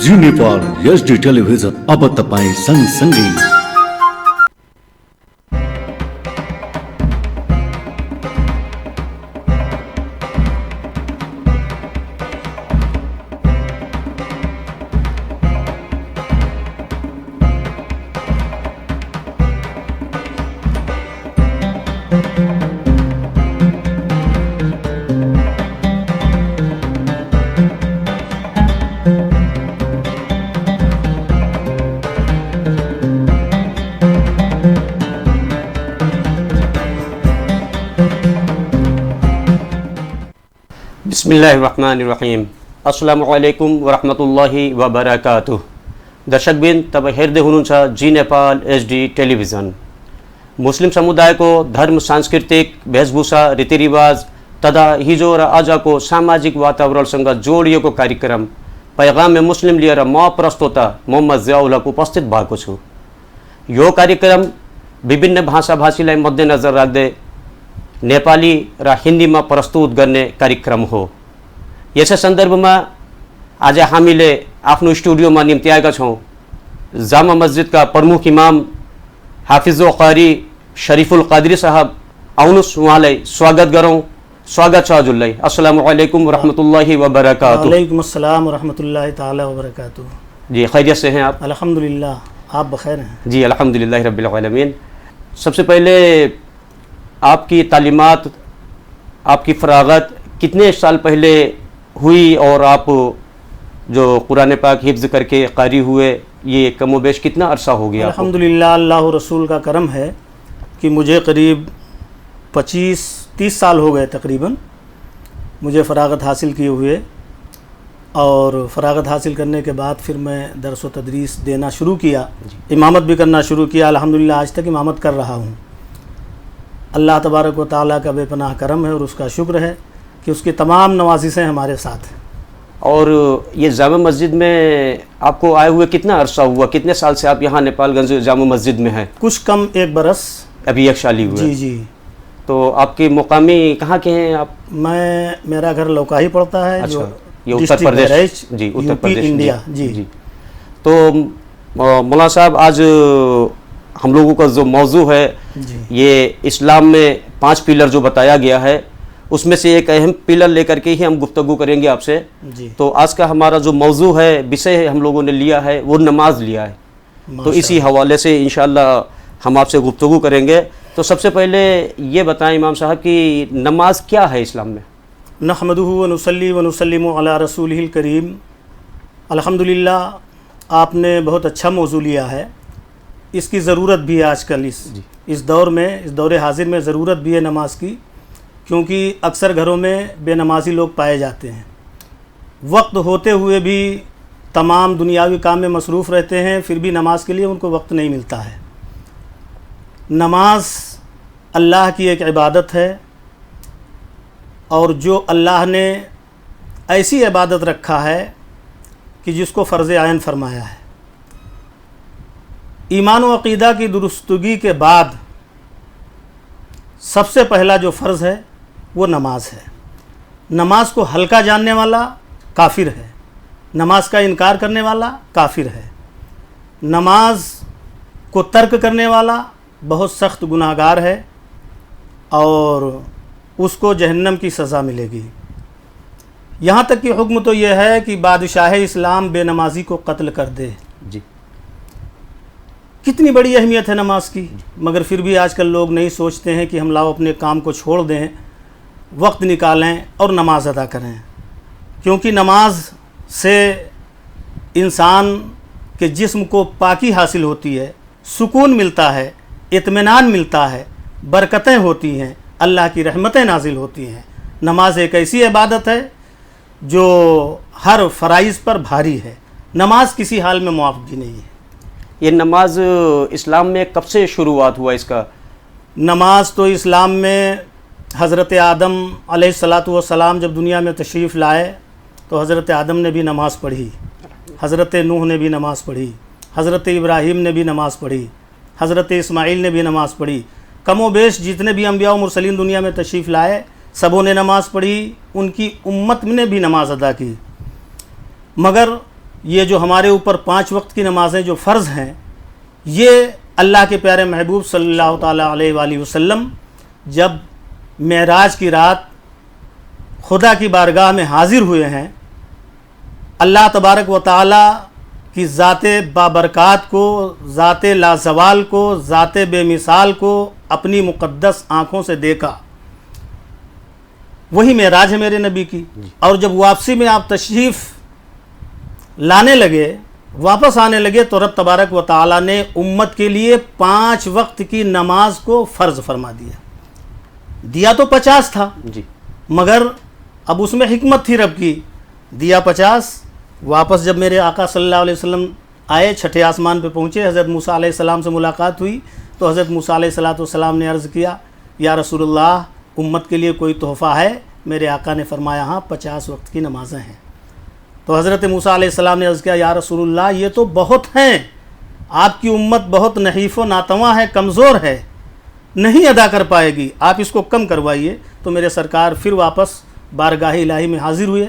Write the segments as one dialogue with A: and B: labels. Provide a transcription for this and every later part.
A: जी Nepal HD television अब तपाईं सँगसँगै।
B: बिस्मिल्लाहिर्रहमानिर्रहीम। अस्सलामुअलैकुम वरहमतुल्लाहि वबरकातुह। दर्शकबिन तब हेर्दै हुनुहुन्छ जी नेपाल HD टेलिभिजन। मुस्लिम समुदायको धर्म, सांस्कृतिक वेशभूषा, रीतिरिवाज तथा हिजो र आजको सामाजिक वातावरणसँग जोडिएको कार्यक्रम पैगाम मुस्लिम लिएर म प्रस्तोता मोहम्मद जियाउल हक उपस्थित भएको छु। यो कार्यक्रम विभिन्न भाषाभाषीलाई मध्यनजर राख्दै नेपाली र हिन्दीमा प्रस्तुत गर्ने कार्यक्रम हो। यसै सन्दर्भमा आज हामीले आफ्नो स्टुडियोमा निम्ति आएका छौँ जामा मस्जिदका प्रमुख इमाम हाफिजुल कारी शरीफुल कादरी साहब। आउनुहोस् उहाँलाई स्वागत गरौँ। स्वागत छ हजुरलाई। अस्सलामु अलैकुम वरहमतुल्लाहि वबरकातुह।
C: वालेकुम अस्सलाम वरहमतुल्लाहि ताला वबरकातुह।
B: जी खैरियत से हैं आप?
C: अल्हम्दुलिल्लाह, आप बखैर हैं?
B: जी अल्हम्दुलिल्लाह रब्बिल आलमीन। सबसे पहले आपकी तालीमात, आपकी फरागत कितने साल पहले हुई और आप जो कुरान पाक हिफ्ज़ करके कारी हुए, ये कम व बेश कितना अरसा हो गया?
C: अल्हम्दुलिल्लाह, अल्लाह रसूल का करम है कि मुझे करीब 25-30 साल हो गए तकरीबन मुझे फ़रागत हासिल किए हुए। और फ़रागत हासिल करने के बाद फिर मैं दर्स व तदरीस देना शुरू किया, इमामत भी करना शुरू किया। अल्हम्दुलिल्लाह आज तक इमामत कर रहा हूँ। अल्लाह तबारक व तआला का बेपनाह करम है और उसका शुक्र है कि उसकी तमाम नवाज़िशें हमारे साथ हैं।
B: और ये जामा मस्जिद में आपको आए हुए कितना अरसा हुआ? कितने साल से आप यहाँ नेपालगंज जामा मस्जिद में हैं?
C: कुछ कम 1 बरस।
B: अभी 1 साल ही हुए?
C: जी जी।
B: तो आपके मुकामी कहाँ के हैं आप?
C: मेरा घर लौकाही पड़ता है।
B: अच्छा,
C: जो
B: ये उत्तर प्रदेश? जी, उत्तर प्रदेश,
C: इंडिया। जी
B: जी। तो मौलाना साहब, आज हम लोगों का जो मौजू है ये इस्लाम में 5 पिलर जो बताया गया है उसमें से एक अहम पिलर लेकर के ही हम गुफ्तगू करेंगे आपसे। तो आज का हमारा जो मौजू है, विषय हम लोगों ने लिया है, वो नमाज लिया है। तो इसी हवाले से इंशाअल्लाह हम आपसे गुफ्तगू करेंगे। तो सबसे पहले ये बताएं इमाम साहब कि नमाज क्या है इस्लाम में?
C: नहमदुहु व नुसल्ली व नुसल्लिमु अला रसूलिहिल करीम। अल्हम्दुलिल्लाह, आपने बहुत अच्छा मौजू लिया है। इसकी ज़रूरत भी है आजकल इस दौर में, इस दौर हाजिर में ज़रूरत भी है नमाज की, क्योंकि अक्सर घरों में बेनमाजी लोग पाए जाते हैं। वक्त होते हुए भी तमाम दुनियावी काम में मसरूफ़ रहते हैं, फिर भी नमाज के लिए उनको वक्त नहीं मिलता है। नमाज अल्लाह की एक इबादत है और जो अल्लाह ने ऐसी इबादत रखा है कि जिसको फ़र्ज़ आयन फरमाया है। ईमान व अक़ीदा की दुरुस्तगी के बाद सबसे पहला जो फ़र्ज़ है वो नमाज है। नमाज को हल्का जानने वाला काफिर है, नमाज का इनकार करने वाला काफिर है, नमाज को तर्क करने वाला बहुत सख्त गुनाहगार है और उसको जहन्नम की सज़ा मिलेगी। यहाँ तक कि हुक्म तो यह है कि बादशाह इस्लाम बेनमाजी को कत्ल कर दे।
B: जी,
C: कितनी बड़ी अहमियत है नमाज की। मगर फिर भी आजकल लोग नहीं सोचते हैं कि हम लाओ अपने काम को छोड़ दें, वक्त निकालें और नमाज अदा करें, क्योंकि नमाज से इंसान के जिस्म को पाकी हासिल होती है, सुकून मिलता है, इत्मीनान मिलता है, बरकतें होती हैं, अल्लाह की रहमतें नाजिल होती हैं। नमाज एक ऐसी इबादत है जो हर फ़राइज़ पर भारी है। नमाज किसी हाल में मुआफ़ नहीं है।
B: ये नमाज इस्लाम में कब से शुरुआत हुआ इसका?
C: नमाज तो इस्लाम में हज़रत आदम अलैहिस्सलातु वस्सलाम जब दुनिया में तशरीफ़ लाए तो हज़रत आदम ने भी नमाज़ पढ़ी, हज़रत नूह ने भी नमाज़ पढ़ी, हज़रत इब्राहीम ने भी नमाज़ पढ़ी, हज़रत इस्माइल ने भी नमाज़ पढ़ी। कमो बेश जितने भी अम्बिया व मुरसलीन दुनिया में तशरीफ़ लाए सबों ने नमाज़ पढ़ी, उनकी उम्मत ने भी नमाज अदा की। मगर یہ جو ہمارے اوپر 5 وقت کی نمازیں جو فرض ہیں، یہ اللہ کے پیارے محبوب صلی اللہ تعالیٰ علیہ وآلہ وسلم جب معراج کی رات خدا کی بارگاہ میں حاضر ہوئے ہیں، اللہ تبارک و تعالیٰ کی ذات بابرکات کو، ذات لازوال کو، ذات بے مثال کو اپنی مقدس آنکھوں سے دیکھا، وہی معراج ہے میرے نبی کی۔ اور جب واپسی میں آپ تشریف لانے لگے، واپس آنے لگے، تو رب تبارک و تعالیٰ نے امت کے لیے 5 وقت کی نماز کو فرض فرما دیا تو 50 تھا،
B: جی
C: مگر اب اس میں حکمت تھی رب کی، دیا 50۔ واپس جب میرے آقا صلی اللہ علیہ وسلم آئے، 6 آسمان پہ پہنچے، حضرت موسیٰ علیہ السلام سے ملاقات ہوئی، تو حضرت موسیٰ علیہ السلام نے عرض کیا، یا رسول اللہ امت کے لیے کوئی تحفہ ہے؟ میرے آقا نے فرمایا ہاں، 50 وقت کی نمازیں ہیں۔ تو حضرت موسیٰ علیہ السلام نے عرض کیا، یا رسول اللہ یہ تو بہت ہیں، آپ کی امت بہت نحیف و ناتواں ہے، کمزور ہے، نہیں ادا کر پائے گی، آپ اس کو کم کروائیے۔ تو میرے سرکار پھر واپس بارگاہ الہی میں حاضر ہوئے،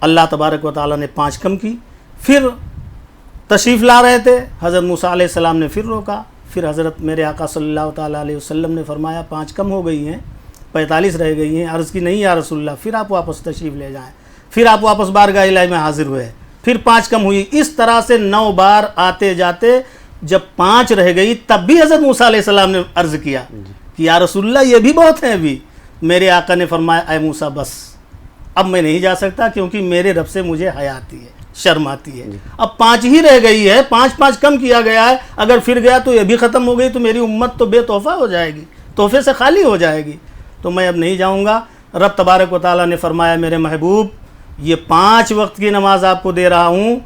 C: اللہ تبارک و تعالیٰ نے 5 کم کی، پھر تشریف لا رہے تھے، حضرت موسیٰ علیہ السلام نے پھر روکا، پھر حضرت میرے آقا صلی اللہ تعالیٰ علیہ وسلم نے فرمایا 5 کم ہو گئی ہیں، 45 رہ گئی ہیں۔ عرض کی نہیں یا رسول اللہ، پھر آپ واپس تشریف لے جائیں، پھر آپ واپس بارگاہ الہی میں حاضر ہوئے، پھر 5 کم ہوئی، اس طرح سے 9 بار آتے جاتے جب 5 رہ گئی، تب بھی حضرت موسیٰ علیہ السلام نے عرض کیا کہ یا رسول اللہ یہ بھی بہت ہیں ابھی۔ میرے آقا نے فرمایا اے موسیٰ بس، اب میں نہیں جا سکتا، کیونکہ میرے رب سے مجھے حیا آتی ہے، شرم آتی ہے، اب 5 ہی رہ گئی ہے، 5 کم کیا گیا ہے، اگر پھر گیا تو یہ بھی ختم ہو گئی، تو میری امت تو بے تحفہ ہو جائے گی، تحفے سے خالی ہو جائے گی، تو میں اب نہیں جاؤں گا۔ رب تبارک و تعالیٰ نے فرمایا میرے محبوب یہ 5 وقت کی نماز آپ کو دے رہا ہوں،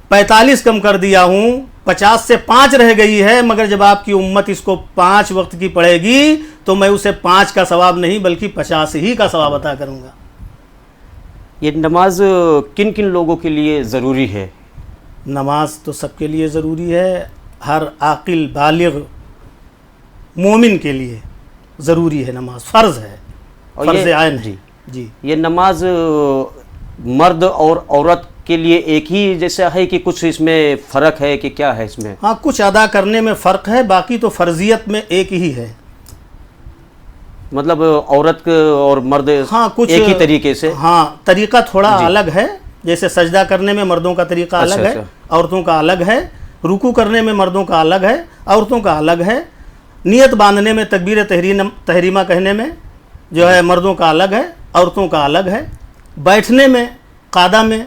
C: 45 کم کر دیا ہوں، 50 سے 5 رہ گئی ہے، مگر جب آپ کی امت اس کو 5 وقت کی پڑھے گی تو میں اسے 5 کا ثواب نہیں بلکہ 50 ہی کا ثواب عطا کروں گا۔
B: یہ نماز کن کن لوگوں کے لیے ضروری ہے؟
C: نماز تو سب کے لیے ضروری ہے، ہر عاقل بالغ مومن کے لیے ضروری ہے، نماز فرض ہے،
B: اور
C: فرض
B: یہ-
C: عین ہے۔
B: جی
C: جی
B: یہ نماز مرد اور عورت کے لیے ایک ہی جیسا ہے کہ کچھ اس میں فرق ہے کہ کیا ہے اس میں؟
C: ہاں، کچھ ادا کرنے میں فرق ہے، باقی تو فرضیت میں ایک ہی ہے۔
B: مطلب عورت اور مرد
C: ہاں کچھ
B: ایک ہی طریقے سے؟
C: ہاں، طریقہ تھوڑا الگ ہے، جیسے سجدہ کرنے میں مردوں کا طریقہ الگ ہے،
B: اچھا۔
C: عورتوں کا الگ ہے، رکوع کرنے میں مردوں کا الگ ہے، عورتوں کا الگ ہے، نیت باندھنے میں تکبیر تحریمہ کہنے میں جو ہے مردوں کا الگ ہے، عورتوں کا الگ ہے، بیٹھنے میں قعدہ میں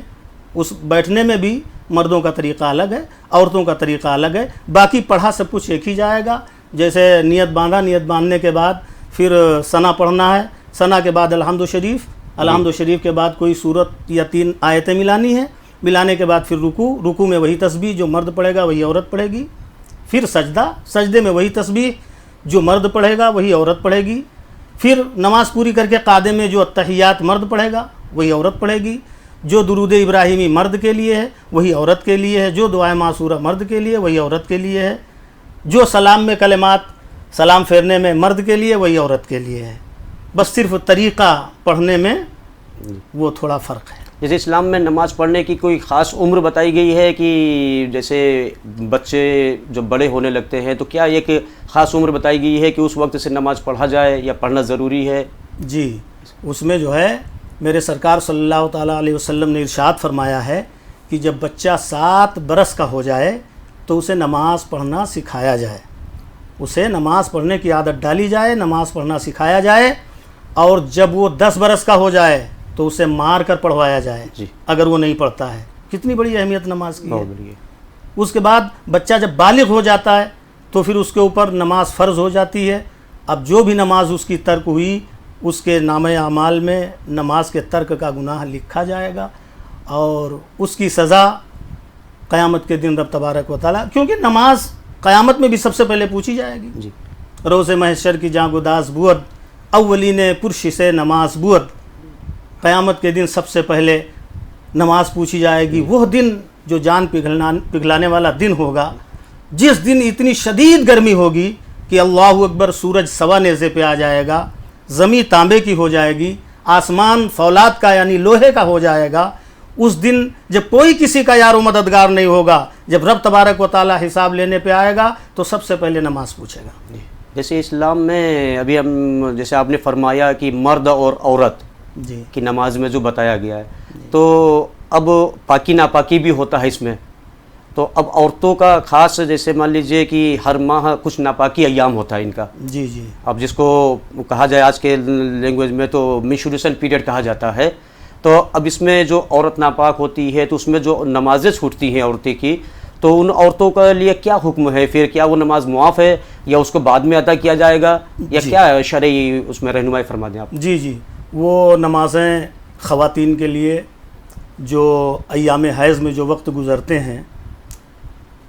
C: اس بیٹھنے میں بھی مردوں کا طریقہ الگ ہے، عورتوں کا طریقہ الگ ہے، باقی پڑھا سب کچھ ایک ہی جائے گا۔ جیسے نیت باندھا، نیت باندھنے کے بعد پھر ثنا پڑھنا ہے، ثنا کے بعد الحمد شریف، الحمد شریف کے بعد کوئی صورت یا 3 آیتیں ملانی ہیں، ملانے کے بعد پھر رکوع، رکوع میں وہی تسبیح جو مرد پڑھے گا وہی عورت پڑھے گی، پھر سجدہ، سجدے میں وہی تسبیح جو مرد پڑھے گا وہی عورت پڑھے گی، پھر نماز پوری کر کے قعدے میں جو التحیات مرد پڑھے گا وہی عورت پڑھے گی، جو درود ابراہیمی مرد کے لیے ہے وہی عورت کے لیے ہے، جو دعائے معصورہ مرد کے لیے وہی عورت کے لیے ہے، جو سلام میں کلمات سلام پھیرنے میں مرد کے لیے وہی عورت کے لیے ہے، بس صرف طریقہ پڑھنے میں وہ تھوڑا فرق ہے۔
B: جیسے اسلام میں نماز پڑھنے کی کوئی خاص عمر بتائی گئی ہے کہ جیسے بچے جو بڑے ہونے لگتے ہیں تو کیا ایک خاص عمر بتائی گئی ہے کہ اس وقت سے نماز پڑھا جائے یا پڑھنا ضروری ہے؟
C: جی، اس میں جو ہے میرے سرکار صلی اللہ تعالیٰ علیہ وسلم نے ارشاد فرمایا ہے کہ جب بچہ 7 برس کا ہو جائے تو اسے نماز پڑھنا سکھایا جائے، اسے نماز پڑھنے کی عادت ڈالی جائے، نماز پڑھنا سکھایا جائے، اور جب وہ 10 برس کا ہو جائے تو اسے مار کر پڑھوایا جائے
B: جی
C: اگر وہ نہیں پڑھتا ہے۔ کتنی بڑی اہمیت نماز کی ہے۔
B: بہت بڑھیا۔
C: اس کے بعد بچہ جب بالغ ہو جاتا ہے تو پھر اس کے اوپر نماز فرض ہو جاتی ہے، اب جو بھی نماز اس کی ترک ہوئی اس کے نامہ اعمال میں نماز کے ترک کا گناہ لکھا جائے گا، اور اس کی سزا قیامت کے دن رب تبارک و تعالیٰ، کیونکہ نماز قیامت میں بھی سب سے پہلے پوچھی جائے گی۔
B: جی
C: روز محشر کی جاں گداز بود، اولین پرش سے نماز بود، قیامت کے دن سب سے پہلے نماز پوچھی جائے گی۔ وہ دن جو جان پگھلانے والا دن ہوگا، جس دن اتنی شدید گرمی ہوگی کہ اللہ اکبر، سورج سوا نیزے پہ آ جائے گا، زمین تانبے کی ہو جائے گی، آسمان فولاد کا یعنی لوہے کا ہو جائے گا، उस दिन जब कोई किसी का यार मददगार नहीं होगा, जब रब तबारक व ताला हिसाब लेने पे आएगा तो सबसे पहले नमाज पूछेगा।
B: जैसे इस्लाम में अभी हम जैसे आपने फरमाया कि मर्द और औरत
C: जी
B: की नमाज में जो बताया गया है, तो अब पाकी नापाकी भी होता है इसमें, तो अब औरतों का खास जैसे मान लीजिए कि हर माह कुछ नापाकी अय्याम होता है इनका,
C: जी जी
B: अब जिसको कहा जाए आज के लैंग्वेज में तो मेंस्ट्रुएशन पीरियड कहा जाता है, तो अब इसमें जो औरत नापाक होती है तो उसमें जो नमाजें छूटती हैं औरतें की, तो उन औरतों के लिए क्या हुक्म है फिर? क्या वो नमाज मुआफ़ है या उसको बाद में अदा किया जाएगा, या क्या है शरई उसमें रहनुमाई फरमा दें आप।
C: जी जी वो नमाज़ें ख़वातीन के लिए जो अय्याम हैज़ में जो वक्त गुज़रते हैं,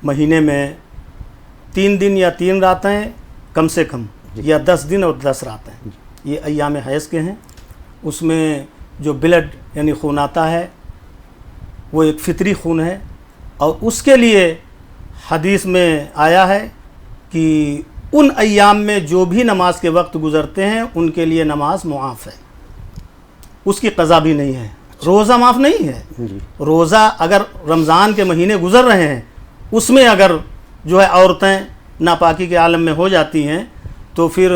C: महीने में 3 दिन या 3 रातें कम से कम, या 10 दिन और 10 रातें, ये अय्याम हैज़ के हैं। उसमें जो ब्लड यानी खून आता है वो एक फितरी खून है, और उसके लिए हदीस में आया है कि उन अय्याम में जो भी नमाज के वक्त गुज़रते हैं उनके लिए नमाज मुआफ़ है, उसकी क़ज़ा भी नहीं है। रोज़ा माफ़ नहीं है, रोज़ा अगर रमज़ान के महीने गुज़र रहे हैं उसमें अगर जो है औरतें नापाकी के आलम में हो जाती हैं तो फिर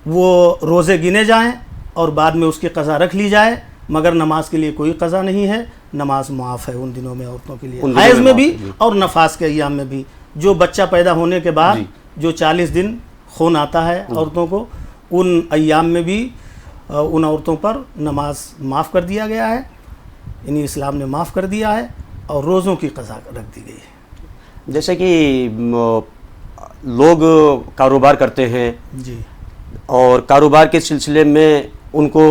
C: वो रोज़े गिने जाएं और बाद में उसकी क़ज़ा रख ली जाए, मगर नमाज के लिए कोई क़ज़ा नहीं है, नमाज मुआफ़ है उन दिनों में औरतों के लिए, हैज़ में भी और नफास के अय्याम में भी। जो बच्चा पैदा होने के बाद जो 40 दिन खून आता है औरतों को, उन अय्याम में भी उन औरतों पर नमाज माफ़ कर दिया गया है, यानी इस्लाम ने माफ़ कर दिया है, और रोज़ों की क़ज़ा रख दी गई है।
B: जैसे कि लोग कारोबार करते हैं
C: जी,
B: और कारोबार के सिलसिले में उनको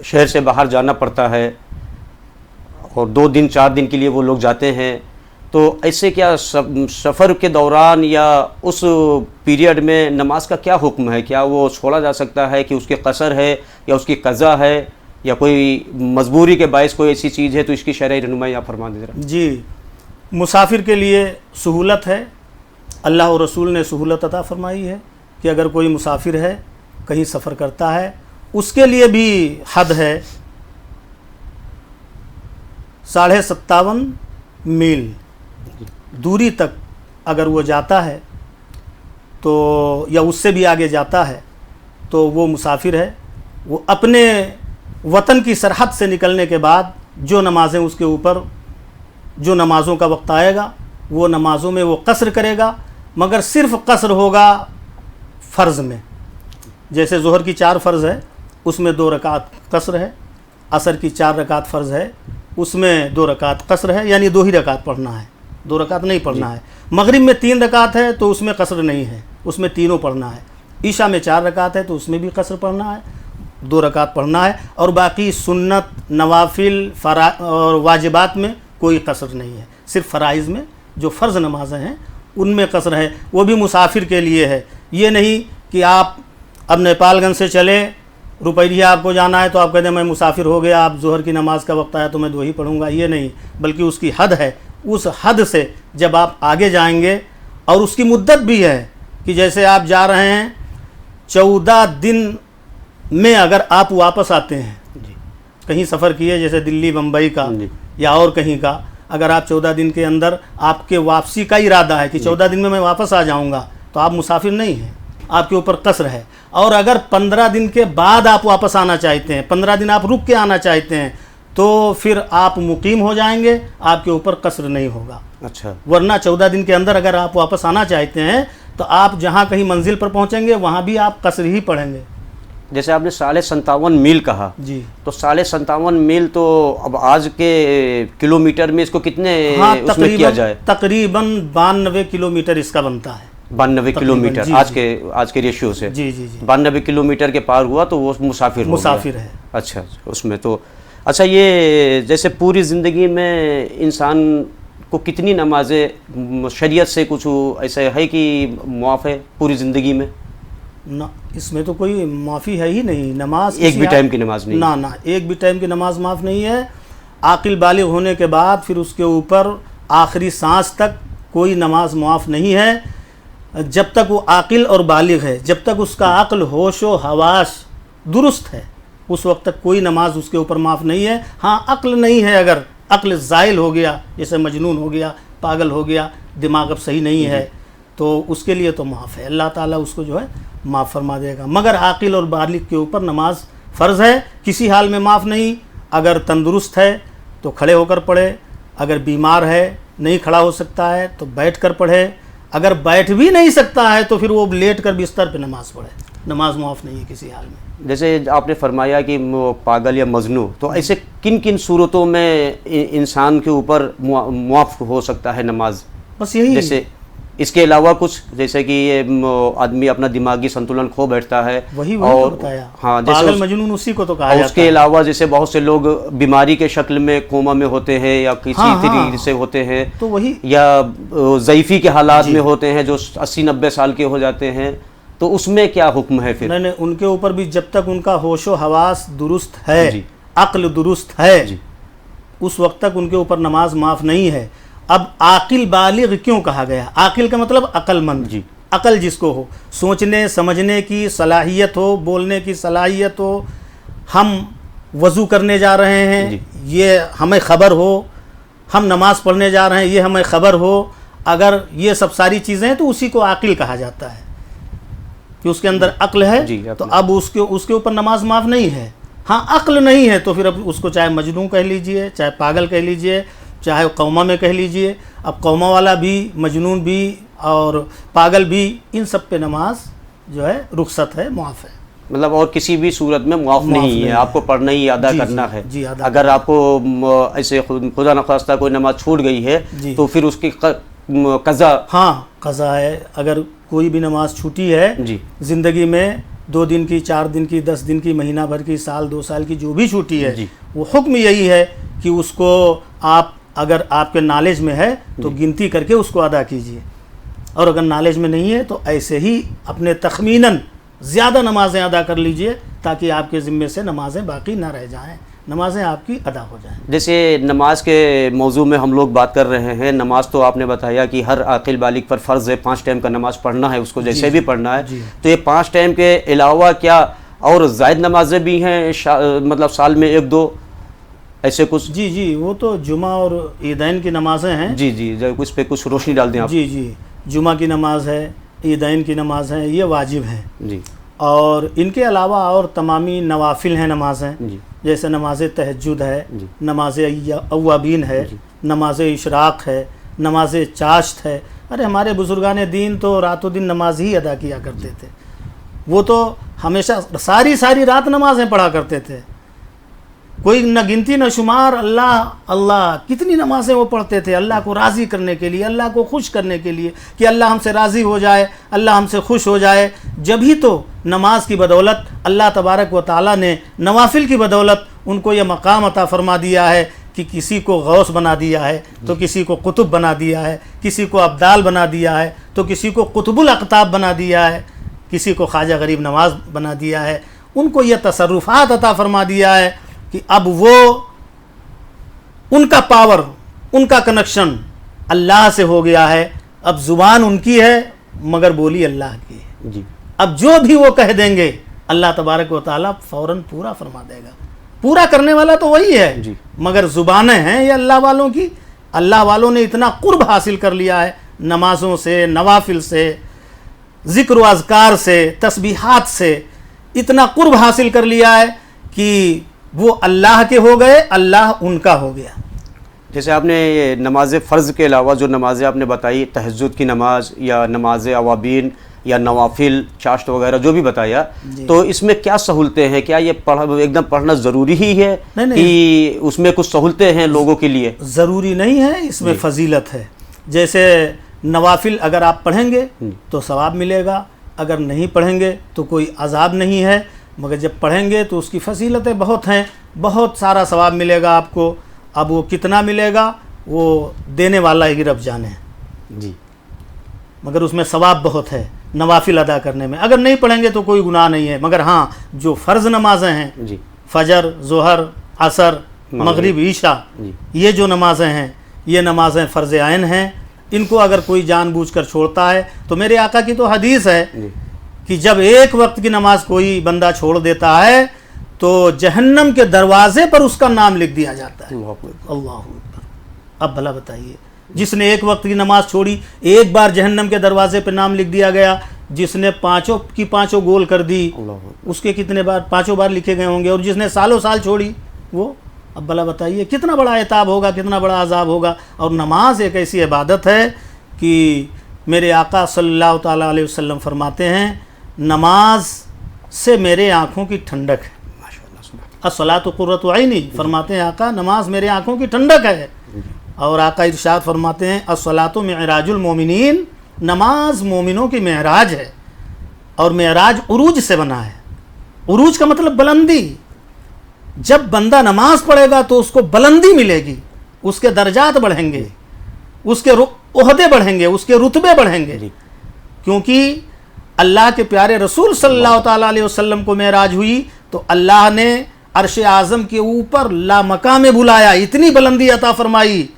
B: शहर से बाहर जाना पड़ता है और 2 दिन 4 दिन के लिए वो लोग जाते हैं, तो ऐसे क्या सफ़र के दौरान या उस पीरियड में नमाज का क्या हुक्म है? क्या वो छोड़ा जा सकता है कि उसके कसर है या उसकी क़ज़ा है, या कोई मजबूरी के बायस कोई ऐसी चीज़ है, तो इसकी शरई रहनुमाई आप फरमा दे रहे।
C: जी, मुसाफिर के लिए सहूलत है, अल्लाह और रसूल ने सहूलत अता फरमाई है कि अगर कोई मुसाफिर है कहीं सफ़र करता है, उसके लिए भी हद है 57.5 मील दूरी तक अगर वो जाता है तो, या उससे भी आगे जाता है तो वो मुसाफिर है। वो अपने वतन की सरहद से निकलने के बाद जो नमाज़ें उसके ऊपर, जो नमाज़ों का वक्त आएगा वो नमाज़ों में वो कसर करेगा, मगर सिर्फ़ कसर होगा फ़र्ज़ में। जैसे ज़ोहर की 4 फ़र्ज़ है उसमें 2 रकात कसर है, असर की 4 रकात फ़र्ज़ है उसमें 2 रकात कसर है, यानी 2 ही रकात पढ़ना है, 2 रकात नहीं पढ़ना है। मगरिब में 3 रकात है तो उसमें कसर नहीं है, उसमें तीनों पढ़ना है। ईशा में 4 रकात है तो उसमें भी कसर पढ़ना है, 2 रकात पढ़ना है, और बाकी सुन्नत, नवाफिल और वाजिबात में कोई कसर नहीं है। सिर्फ फ़राइज़ में जो फ़र्ज़ नमाज़ें हैं उनमें कसर है, वो भी मुसाफिर के लिए है। ये नहीं कि आप अब नेपालगंज से चले, रुपैया आपको जाना है तो आप कहते हैं मैं मुसाफिर हो गया, आप ज़ोहर की नमाज़ का वक्त आया तो मैं 2 ही पढ़ूँगा, ये नहीं, बल्कि उसकी हद है। उस हद से जब आप आगे जाएंगे, और उसकी मुद्दत भी है कि जैसे आप जा रहे हैं 14 दिन में अगर आप वापस आते हैं, कहीं सफ़र किए जैसे दिल्ली बम्बई का या और कहीं का, अगर आप 14 दिन के अंदर आपके वापसी का इरादा है कि 14 दिन में मैं वापस आ जाऊंगा, तो आप मुसाफिर नहीं हैं, आपके ऊपर कसर है। और अगर 15 दिन के बाद आप वापस आना चाहते हैं, 15 दिन आप रुक के आना चाहते हैं, तो फिर आप मुकीम हो जाएंगे, आपके ऊपर कसर नहीं होगा।
B: अच्छा,
C: वरना 14 दिन के अंदर अगर आप वापस आना चाहते हैं तो आप जहाँ कहीं मंजिल पर पहुँचेंगे वहाँ भी आप कसर ही पढ़ेंगे।
B: जैसे आपने 57.5 मील कहा,
C: जी,
B: तो 57.5 मील तो अब आज के किलोमीटर में इसको कितने उसमें किया जाए?
C: तकरीबन 92 किलोमीटर इसका बनता है।
B: 92 किलोमीटर
C: जी,
B: आज के रेशियो से?
C: जी जी जी,
B: 92 किलोमीटर के पार हुआ तो वो मुसाफिर
C: है।
B: अच्छा, उसमें तो अच्छा, ये जैसे पूरी ज़िंदगी में इंसान को कितनी नमाजें शरीयत से कुछ ऐसा है कि मुआफ़ है पूरी ज़िंदगी में?
C: ना, इसमें तो कोई माफ़ी है ही नहीं। नमाज
B: एक भी टाइम की नमाज नहीं?
C: ना, एक भी टाइम की नमाज माफ़ नहीं है। आकिल बालिग होने के बाद फिर उसके ऊपर आखिरी सांस तक कोई नमाज मुआफ़ नहीं है। जब तक वो आकिल और बालिग है, जब तक उसका अक्ल, होश व हवास दुरुस्त है, उस वक्त तक कोई नमाज उसके ऊपर माफ़ नहीं है। हाँ, अक्ल नहीं है, अगर عقل زائل ہو گیا، جیسے مجنون ہو گیا، پاگل ہو گیا، دماغ اب صحیح نہیں ہے، تو اس کے لیے تو معاف ہے، اللہ تعالیٰ اس کو جو ہے معاف فرما دے گا۔ مگر عاقل اور بالغ کے اوپر نماز فرض ہے، کسی حال میں معاف نہیں۔ اگر تندرست ہے تو کھڑے ہو کر پڑھے، اگر بیمار ہے نہیں کھڑا ہو سکتا ہے تو بیٹھ کر پڑھے، اگر بیٹھ بھی نہیں سکتا ہے تو پھر وہ لیٹ کر بستر پہ نماز پڑھے، نماز معاف نہیں ہے کسی حال میں۔
B: جیسے آپ نے فرمایا کہ پاگل یا مجنون، تو ایسے کن کن صورتوں میں انسان کے اوپر معاف ہو سکتا ہے نماز؟
C: بس یہی،
B: جیسے اس کے علاوہ کچھ، جیسے کہ یہ آدمی اپنا دماغی سنتولن کھو بیٹھتا ہے،
C: وہی
B: اور
C: بتایا،
B: ہاں
C: پاگل مجنون اسی کو تو کہا
B: اور
C: جاتا ہے۔
B: اس کے علاوہ جیسے بہت سے لوگ بیماری کے شکل میں کوما میں ہوتے ہیں یا کسی طریقے سے ہوتے ہیں،
C: تو وہی
B: یا ضعیفی کے حالات میں ہوتے ہیں جو 80-90 سال کے ہو جاتے ہیں، تو اس میں کیا حکم ہے پھر؟
C: نہیں، ان کے اوپر بھی جب تک ان کا ہوش و حواس درست ہے،
B: جی،
C: عقل درست ہے،
B: جی،
C: اس وقت تک ان کے اوپر نماز معاف نہیں ہے۔ اب عاقل بالغ کیوں کہا گیا؟ عاقل کا مطلب عقل مند،
B: جی،
C: عقل جس کو ہو، سوچنے سمجھنے کی صلاحیت ہو، بولنے کی صلاحیت ہو، ہم وضو کرنے جا رہے ہیں
B: جی،
C: یہ ہمیں خبر ہو، ہم نماز پڑھنے جا رہے ہیں یہ ہمیں خبر ہو، اگر یہ سب ساری چیزیں ہیں تو اسی کو عاقل کہا جاتا ہے کہ اس کے اندر عقل ہے،
B: جی، عقل
C: تو اب اس کے اوپر نماز معاف نہیں ہے۔ ہاں عقل نہیں ہے تو پھر اب اس کو چاہے مجنون کہہ لیجئے، چاہے پاگل کہہ لیجئے، چاہے قوما میں کہہ لیجئے، اب قوما والا بھی، مجنون بھی اور پاگل بھی، ان سب پہ نماز جو ہے رخصت ہے، معاف ہے۔
B: مطلب اور کسی بھی صورت میں معاف نہیں ہے، آپ کو پڑھنا ہی ادا کرنا ہے۔
C: جی، ادا
B: اگر آپ کو ایسے خدا نخواستہ کوئی نماز چھوٹ گئی ہے تو پھر اس کی قضا،
C: ہاں قضا ہے۔ اگر کوئی بھی نماز چھوٹی ہے
B: جی،
C: زندگی میں، 2 دن کی، 4 دن کی، 10 دن کی، مہینہ بھر کی، سال 2 سال کی، جو بھی چھوٹی ہے،
B: جی،
C: وہ حکم یہی ہے کہ اس کو آپ اگر آپ کے نالج میں ہے تو گنتی کر کے اس کو ادا کیجئے، اور اگر نالج میں نہیں ہے تو ایسے ہی اپنے تخمیناً زیادہ نمازیں ادا کر لیجئے تاکہ آپ کے ذمے سے نمازیں باقی نہ رہ جائیں، نمازیں آپ کی ادا ہو جائیں۔
B: جیسے نماز کے موضوع میں ہم لوگ بات کر رہے ہیں، نماز تو آپ نے بتایا کہ ہر عاقل بالغ پر فرض ہے، 5 ٹائم کا نماز پڑھنا ہے، اس کو جیسے بھی پڑھنا ہے، تو یہ 5 ٹائم کے علاوہ کیا اور زائد نمازیں بھی ہیں، مطلب سال میں 1-2 ایسے کچھ؟
C: جی، وہ تو جمعہ اور عیدین کی نمازیں ہیں۔
B: جی، اس پہ کچھ روشنی ڈال دیں آپ۔
C: جی، جمعہ کی نماز ہے، عیدین کی نماز ہے، یہ واجب ہیں،
B: جی،
C: اور ان کے علاوہ اور تمامی نوافل ہیں نمازیں،
B: جی،
C: جیسے نماز تہجد ہے،
B: جی،
C: نماز اوابین ہے، نماز اشراق ہے، نماز چاشت ہے۔ ارے ہمارے بزرگان دین تو رات و دن نماز ہی ادا کیا کرتے تھے، وہ تو ہمیشہ ساری رات نمازیں پڑھا کرتے تھے، کوئی نہ گنتی نہ شمار، اللہ کتنی نمازیں وہ پڑھتے تھے، اللہ کو راضی کرنے کے لیے، اللہ کو خوش کرنے کے لیے کہ اللہ ہم سے راضی ہو جائے، اللہ ہم سے خوش ہو جائے۔ جب ہی تو نماز کی بدولت اللہ تبارک و تعالیٰ نے نوافل کی بدولت ان کو یہ مقام عطا فرما دیا ہے کہ کسی کو غوث بنا دیا ہے تو کسی کو قطب بنا دیا ہے، کسی کو ابدال بنا دیا ہے تو کسی کو قطب الاقطاب بنا دیا ہے، کسی کو خواجہ غریب نواز بنا دیا ہے، ان کو یہ تصرفات عطا فرما دیا ہے کہ اب وہ ان کا پاور، ان کا کنیکشن اللہ سے ہو گیا ہے، اب زبان ان کی ہے مگر بولی اللہ کی ہے۔
B: جی،
C: اب جو بھی وہ کہہ دیں گے اللہ تبارک و تعالیٰ فوراً پورا فرما دے گا، پورا کرنے والا تو وہی ہے،
B: جی،
C: مگر زبانیں ہیں یہ اللہ والوں کی۔ اللہ والوں نے اتنا قرب حاصل کر لیا ہے نمازوں سے، نوافل سے، ذکر و اذکار سے، تسبیحات سے، اتنا قرب حاصل کر لیا ہے کہ وہ اللہ کے ہو گئے، اللہ ان کا ہو گیا۔
B: جیسے آپ نے یہ نماز فرض کے علاوہ جو نمازیں آپ نے بتائی، تہجد کی نماز یا نماز اوابین یا نوافل، چاشت وغیرہ جو بھی بتایا، تو اس میں کیا سہولتیں ہیں؟ کیا یہ ایک دم پڑھنا ضروری ہی ہے کہ اس میں کچھ سہولتیں ہیں لوگوں کے لیے؟
C: ضروری نہیں ہے، اس میں فضیلت ہے۔ جیسے نوافل اگر آپ پڑھیں گے تو ثواب ملے گا، اگر نہیں پڑھیں گے تو کوئی عذاب نہیں ہے، مگر جب پڑھیں گے تو اس کی فضیلتیں بہت ہیں، بہت سارا ثواب ملے گا آپ کو۔ اب وہ کتنا ملے گا وہ دینے والا ہی رب جانے،
B: جی،
C: مگر اس میں ثواب بہت ہے نوافل ادا کرنے میں۔ اگر نہیں پڑھیں گے تو کوئی گناہ نہیں ہے، مگر ہاں جو فرض نمازیں ہیں،
B: جی،
C: فجر، ظہر، عصر، مغرب، عشاء، یہ جو نمازیں ہیں یہ نمازیں فرض عین ہیں، ان کو اگر کوئی جان بوجھ کر چھوڑتا ہے تو میرے آقا کی تو حدیث ہے کہ جب ایک وقت کی نماز کوئی بندہ چھوڑ دیتا ہے तो जहन्नम के दरवाजे पर उसका नाम लिख दिया जाता है।
B: अल्लाहु अकबर।
C: अल्लाह अकबर। अब भला बताइए, जिसने एक वक्त की नमाज छोड़ी, एक बार जहन्नम के दरवाजे पर नाम लिख दिया गया। जिसने पांचों की पांचों गोल कर दी,
B: अल्लाहु अकबर।
C: उसके कितने बार, पांचों बार लिखे गए होंगे। और जिसने सालों साल छोड़ी वो, अब भला बताइए कितना बड़ा इताब होगा, कितना बड़ा अजाब होगा। और नमाज एक ऐसी इबादत है कि मेरे आका सल्लल्लाहु ताला अलैहि वसल्लम फरमाते हैं, नमाज से मेरे आँखों की ठंडक है। अस्सलातु कुर्रतु ऐनी, फरमाते हैं आका नमाज मेरे आँखों की ठंडक है। और आका इरशाद फरमाते हैं, अस्सलातु मिअराजुल मोमिनीन, नमाज मोमिनों की मेराज है। और मेराज उरूज से बना है। उरूज का मतलब बुलंदी। जब बंदा नमाज पढ़ेगा तो उसको बुलंदी मिलेगी, उसके दर्जात बढ़ेंगे, उसके ओहदे बढ़ेंगे, उसके रुतबे बढ़ेंगे। क्योंकि अल्लाह के प्यारे रसूल सल्लल्लाहु ताला अलैहि वसल्लम को मेराज हुई तो अल्लाह ने अर्श आज़म के ऊपर लामकाम में बुलाया, इतनी बुलंदी अता फरमाई,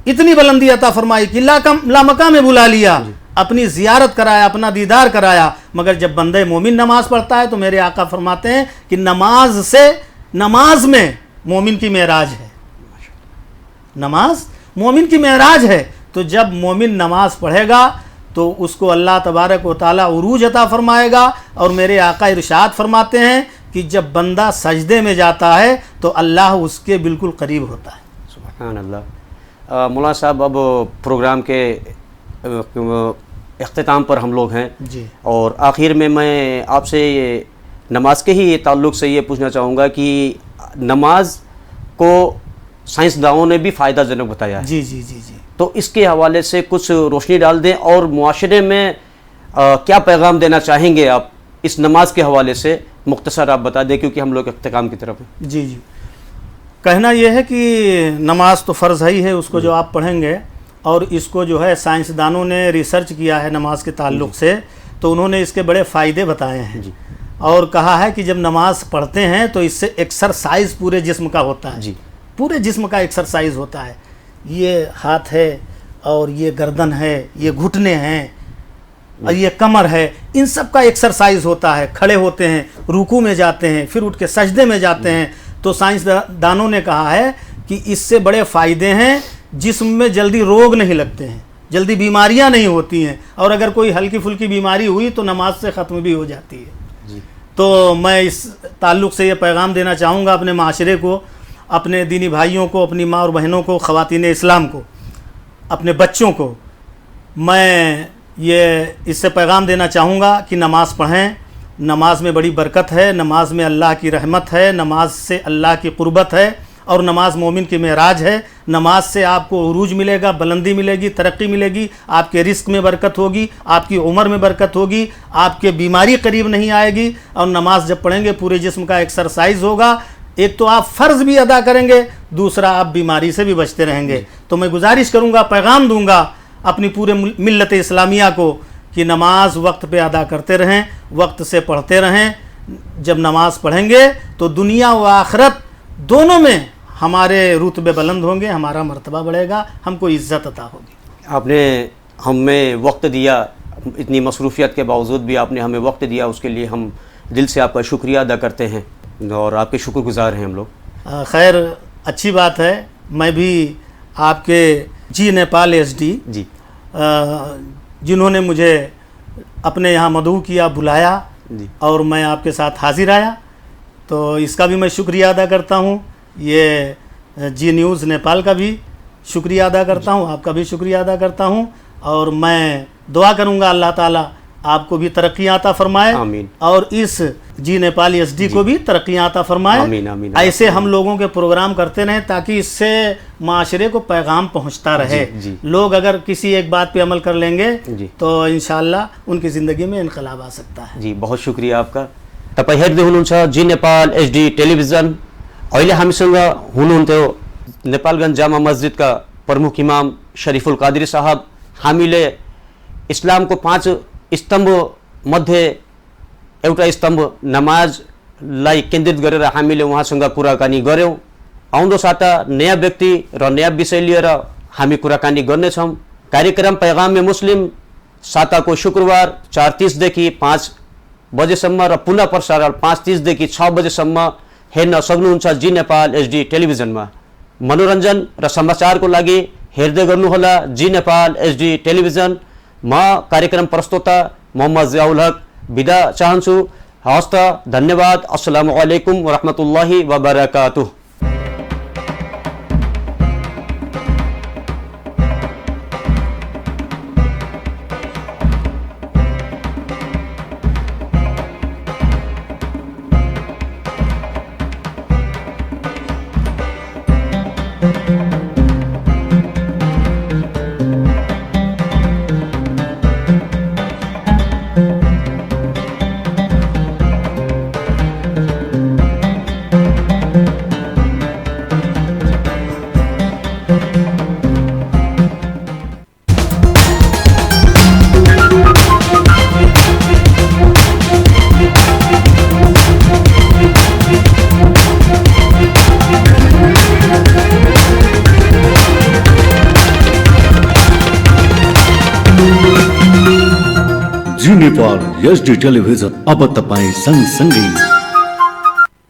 C: इतनी बुलंदी अता फरमाई कि लामकाम में बुला लिया, अपनी ज़ियारत कराया, अपना दीदार कराया। मगर जब बंदे मोमिन नमाज पढ़ता है तो मेरे आका फरमाते हैं कि नमाज से, नमाज में मोमिन की मेराज है। नमाज मोमिन की मेराज है। तो जब मोमिन नमाज पढ़ेगा तो उसको अल्लाह तबारक व तआला उरूज अता फरमाएगा। और मेरे आका इरशाद फरमाते हैं कि जब बंदा सजदे में जाता है तो अल्लाह उसके बिल्कुल करीब होता है।
B: सुभान अल्लाह। मौलाना साहब, अब प्रोग्राम के इख्तिताम पर हम लोग हैं
C: जी।
B: और आखिर में मैं आपसे नमाज के ही ताल्लुक़ से ये पूछना चाहूँगा कि नमाज को साइंसदानों ने भी फ़ायदाजनक बताया है।
C: जी जी जी जी।
B: तो इसके हवाले से कुछ रोशनी डाल दें और मुआशरे में क्या पैगाम देना चाहेंगे आप इस नमाज के हवाले से, मुख्तसर आप बता दें, क्योंकि हम लोग इख्तिताम की तरफ हैं।
C: जी जी। कहना यह है कि नमाज तो फ़र्ज़ ही है, उसको जो आप पढ़ेंगे। और इसको जो है साइंसदानों ने रिसर्च किया है नमाज के ताल्लुक़ से, तो उन्होंने इसके बड़े फ़ायदे बताए हैं। और कहा है कि जब नमाज पढ़ते हैं तो इससे एक्सरसाइज पूरे जिस्म का होता है।
B: जी।
C: पूरे जिस्म का एक्सरसाइज होता है। ये हाथ है और ये गर्दन है, ये घुटने हैं और ये कमर है, इन सब का एक्सरसाइज होता है। खड़े होते हैं, रुकू में जाते हैं, फिर उठ के सजदे में जाते हैं। तो साइंसदानों ने कहा है कि इससे बड़े फ़ायदे हैं, जिस्म में जल्दी रोग नहीं लगते हैं, जल्दी बीमारियां नहीं होती हैं। और अगर कोई हल्की फुल्की बीमारी हुई तो नमाज से ख़त्म भी हो जाती है। तो मैं इस ताल्लुक़ से ये पैगाम देना चाहूँगा अपने माशरे को, अपने दीनी भाइयों को, अपनी माँ और बहनों को, ख़वातीन इस्लाम को, अपने बच्चों को मैं ये इससे पैगाम देना चाहूँगा कि नमाज़ पढ़ें। नमाज में बड़ी बरकत है, नमाज में अल्लाह की रहमत है, नमाज से अल्लाह की क़ुर्बत है। और नमाज मोमिन की मेराज है। नमाज से आपको उरूज मिलेगा, बुलंदी मिलेगी, तरक्की मिलेगी, आपके रिस्क में बरकत होगी, आपकी उम्र में बरकत होगी, आपके बीमारी करीब नहीं आएगी। और नमाज जब पढ़ेंगे पूरे जिस्म का एक्सरसाइज होगा। एक तो आप फ़र्ज़ भी अदा करेंगे, दूसरा आप बीमारी से भी बचते रहेंगे। तो मैं गुजारिश करूँगा, पैगाम दूँगा अपनी पूरे मिल्लत इस्लामिया को कि नमाज वक्त पे अदा करते रहें, वक्त से पढ़ते रहें। जब नमाज पढ़ेंगे तो दुनिया व आखिरत दोनों में हमारे रुतबे बुलंद होंगे, हमारा मर्तबा बढ़ेगा, हमको इज़्ज़त अता होगी।
B: आपने हमें वक्त दिया, इतनी मसरूफ़ियत के बावजूद भी आपने हमें वक्त दिया, उसके लिए हम दिल से आपका शुक्रिया अदा करते हैं और आपके शुक्रगुज़ार हैं हम लोग।
C: खैर, अच्छी बात है। मैं भी आपके जी नेपाल एसडी
B: जी,
C: जिन्होंने मुझे अपने यहाँ मदऊ किया, बुलाया
B: जी,
C: और मैं आपके साथ हाजिर आया, तो इसका भी मैं शुक्रिया अदा करता हूँ। ये जी न्यूज़ नेपाल का भी शुक्रिया अदा करता हूँ, आपका भी शुक्रिया अदा करता हूँ। और मैं दुआ करूँगा अल्लाह ताला आपको भी तरक्कियाँ अता फरमाए,
B: आमीन।
C: और इस जी नेपाल एसडी को भी तरक्कियाँ अता फरमाए।
B: आमीन, आमीन।
C: ऐसे हम लोगों के प्रोग्राम करते रहें ताकि इससे माशरे को पैगाम पहुँचता रहे।
B: जी।
C: लोग अगर किसी एक बात पे अमल कर लेंगे
B: जी,
C: तो इंशाअल्लाह उनकी ज़िंदगी में इनकलाब आ सकता है।
B: जी, बहुत शुक्रिया आपका। तपाईँ हेर्दै हुनुहुन्छ जी नेपाल एचडी टेलिभिजन। अहिले हामीसँग हुनुहुन्थ्यो नेपालगञ्ज जामा मस्जिदका प्रमुख इमाम शरीफुल कादरी साहब। हामीले इस्लामको 5 स्तम्भ मध्ये एउटा स्तम्भ नमाजलाई केन्द्रित गरेर हामीले उहाँसँग कुराकानी गऱ्यौँ। आउँदो साता नयाँ व्यक्ति र नयाँ विषय लिएर हामी कुराकानी गर्नेछौँ। कार्यक्रम पैगाम में मुस्लिम साताको शुक्रबार 4:30 देखि 5 बजेसम्म र पुनः प्रसारण 5:30 देखि 6 बजेसम्म हेर्न सक्नुहुन्छ जी नेपाल एचडी टेलिभिजनमा। मनोरञ्जन र समाचारको लागि हेर्दै गर्नुहोला जी नेपाल एचडी टेलिभिजन। म कार्यक्रम प्रस्तोता मोहम्मद जियाउल हक बिदा चाहन्छु। हस्त धन्यवाद। अस्सलामु अलैकुम वरहमतुल्लाहि वबरकातुह।
A: जी नेपाल एचडी टेलिभिजन अब तपाईं सँगसँगै